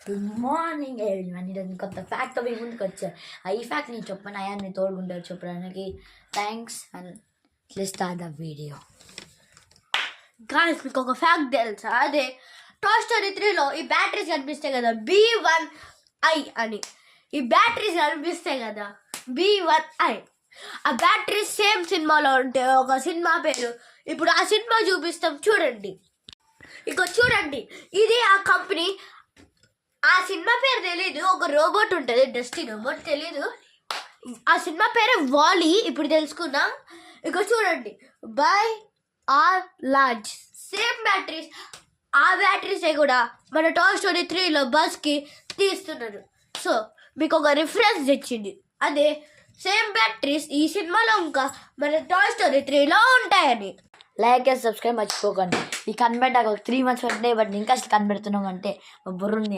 Good morning everyone. ఈరోజు కొత్త fact మీ ముందుకు వచ్చారు. ఈ ఫ్యాక్ట్ నేను చెప్పాను, అయ్యాన్ని తోడుకుంటారు చెప్పడానికి. Thanks and let's start the video. Guys, మీకు ఒక ఫ్యాక్ట్ తెలుసా? అదే టాయ్ స్టోరీ 3లో ఈ బ్యాటరీస్ కనిపిస్తాయి కదా, B1I అని. ఈ బ్యాటరీస్ కనిపిస్తాయి కదా, B1I. ఆ బ్యాటరీస్ సేమ్ సినిమాలో ఉంటే ఒక సినిమా పేరు. ఇప్పుడు ఆ సినిమా చూపిస్తాం చూడండి. ఇక చూడండి, ఇది ఆ కంపెనీ. ఆ సినిమా పేరు తెలీదు. ఒక రోబోట్ ఉంటుంది, డస్టీ రోబోట్, తెలీదు. ఆ సినిమా పేరు వాలీ. ఇప్పుడు తెలుసుకుందాం. ఇక చూడండి, by or large same batteries. ఆ బ్యాటరీసే కూడా మన టాయ్ స్టోరీ 3లో బస్కి తీస్తున్నారు. సో మీకు ఒక రిఫరెన్స్ తెచ్చింది. అదే సేమ్ బ్యాటరీస్ ఈ సినిమాలో ఇంకా మన టాయ్ స్టోరీ 3లో ఉంటాయని. లైక్ అండ్ సబ్స్క్రైబ్ మర్చిపోకండి. ఈ కనిపెట్టాక ఒక 3 months పట్టినాయి, బట్ ఇంకా అసలు కనిపెడుతున్నాం అంటే బుర్రుంది.